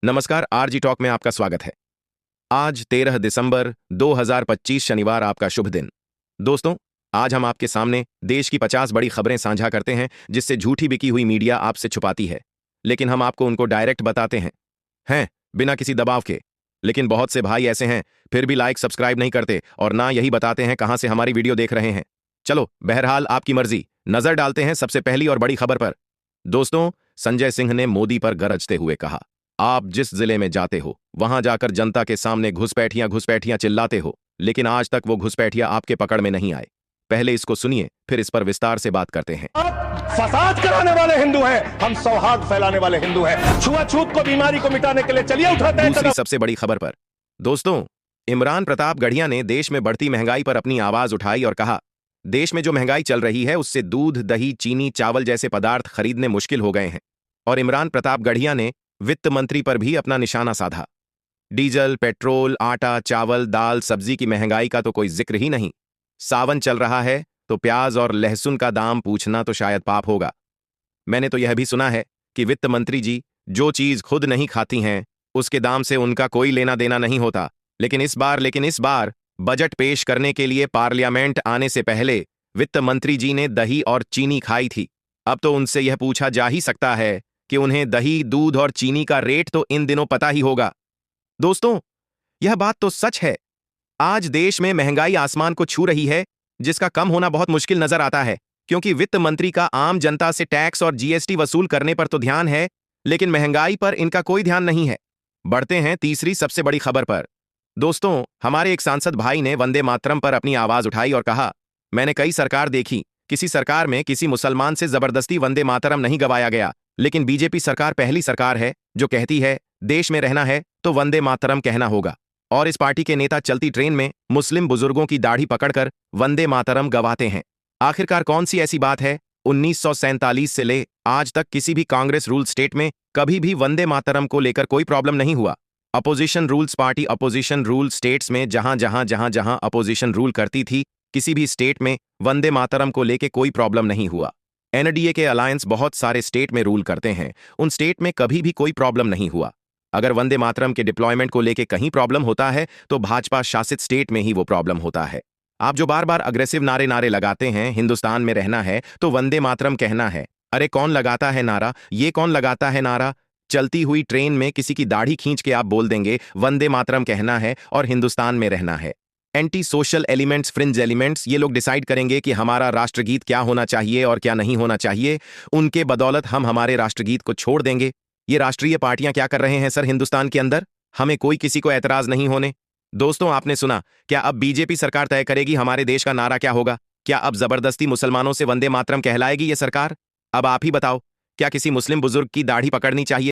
नमस्कार, RG talk में आपका स्वागत है। आज 13 दिसंबर 2025 शनिवार आपका शुभ दिन। दोस्तों, आज हम आपके सामने देश की 50 बड़ी खबरें साझा करते हैं जिससे झूठी बिकी हुई मीडिया आपसे छुपाती है, लेकिन हम आपको उनको डायरेक्ट बताते हैं बिना किसी दबाव के। लेकिन बहुत से भाई ऐसे हैं, फिर भी लाइक सब्सक्राइब नहीं करते और ना यही बताते हैं कहां से हमारी वीडियो देख रहे हैं। चलो, बहरहाल आपकी मर्जी, नजर डालते हैं सबसे पहली और बड़ी खबर पर। दोस्तों, संजय सिंह ने मोदी पर गरजते हुए कहा, आप जिस जिले में जाते हो वहां जाकर जनता के सामने घुसपैठियां चिल्लाते हो, लेकिन आज तक वो घुसपैठियां आपके पकड़ में नहीं आए। पहले इसको सुनिए, फिर इस पर विस्तार से बात करते हैं। आप फसाद कराने वाले हिंदू हैं, हम सौहार्द फैलाने वाले हिंदू हैं। छुआछूत को, बीमारी को मिटाने के लिए चलिए उठाते हैं। दूसरी सबसे बड़ी खबर पर। दोस्तों, इमरान प्रताप गढ़िया ने देश में बढ़ती महंगाई पर अपनी आवाज उठाई और कहा, देश में जो महंगाई चल रही है उससे दूध, दही, चीनी, चावल जैसे पदार्थ खरीदने मुश्किल हो गए हैं। और इमरान प्रताप गढ़िया ने वित्त मंत्री पर भी अपना निशाना साधा। डीजल, पेट्रोल, आटा, चावल, दाल, सब्जी की महंगाई का तो कोई जिक्र ही नहीं। सावन चल रहा है तो प्याज और लहसुन का दाम पूछना तो शायद पाप होगा। मैंने तो यह भी सुना है कि वित्त मंत्री जी जो चीज खुद नहीं खाती हैं उसके दाम से उनका कोई लेना देना नहीं होता। लेकिन इस बार बजट पेश करने के लिए पार्लियामेंट आने से पहले वित्त मंत्री जी ने दही और चीनी खाई थी। अब तो उनसे यह पूछा जा ही सकता है कि उन्हें दही, दूध और चीनी का रेट तो इन दिनों पता ही होगा। दोस्तों, यह बात तो सच है। आज देश में महंगाई आसमान को छू रही है, जिसका कम होना बहुत मुश्किल नजर आता है, क्योंकि वित्त मंत्री का आम जनता से टैक्स और जीएसटी वसूल करने पर तो ध्यान है, लेकिन महंगाई पर इनका कोई ध्यान नहीं है। बढ़ते हैं तीसरी सबसे बड़ी खबर पर। दोस्तों, हमारे एक सांसद भाई ने वंदे मातरम पर अपनी आवाज उठाई और कहा, मैंने कई सरकार देखी, किसी सरकार में किसी मुसलमान से जबरदस्ती वंदे मातरम नहीं गवाया गया, लेकिन बीजेपी सरकार पहली सरकार है जो कहती है देश में रहना है तो वंदे मातरम कहना होगा। और इस पार्टी के नेता चलती ट्रेन में मुस्लिम बुजुर्गों की दाढ़ी पकड़कर वंदे मातरम गवाते हैं। आखिरकार कौन सी ऐसी बात है 1947 से ले आज तक किसी भी कांग्रेस रूल स्टेट में कभी भी वंदे मातरम को लेकर कोई प्रॉब्लम नहीं हुआ। Opposition rules party opposition rule states में जहां अपोजिशन रूल करती थी, किसी भी स्टेट में वंदे मातरम को लेकर कोई प्रॉब्लम नहीं हुआ। एनडीए के अलायंस बहुत सारे स्टेट में रूल करते हैं, उन स्टेट में कभी भी कोई प्रॉब्लम नहीं हुआ। अगर वंदे मातरम के डिप्लॉयमेंट को लेके कहीं प्रॉब्लम होता है तो भाजपा शासित स्टेट में ही वो प्रॉब्लम होता है। आप जो बार बार अग्रेसिव नारे लगाते हैं, हिंदुस्तान में रहना है तो वंदे मातरम कहना है। अरे कौन लगाता है नारा? ये कौन लगाता है नारा? चलती हुई ट्रेन में किसी की दाढ़ी खींच के आप बोल देंगे वंदे मातरम कहना है और हिंदुस्तान में रहना है। Anti social elements, fringe elements, ये लोग डिसाइड करेंगे कि हमारा राष्ट्रगीत क्या होना चाहिए और क्या नहीं होना चाहिए। उनके बदौलत हम हमारे राष्ट्रगीत को छोड़ देंगे। ये राष्ट्रीय पार्टियां क्या कर रहे हैं सर हिंदुस्तान के अंदर? हमें कोई किसी को एतराज नहीं होने। दोस्तों, आपने सुना, क्या अब बीजेपी सरकार तय करेगी हमारे देश का नारा क्या होगा? क्या अब जबरदस्ती मुसलमानों से वंदे मातरम कहलाएगी ये सरकार? अब आप ही बताओ, क्या किसी मुस्लिम बुजुर्ग की दाढ़ी पकड़नी चाहिए?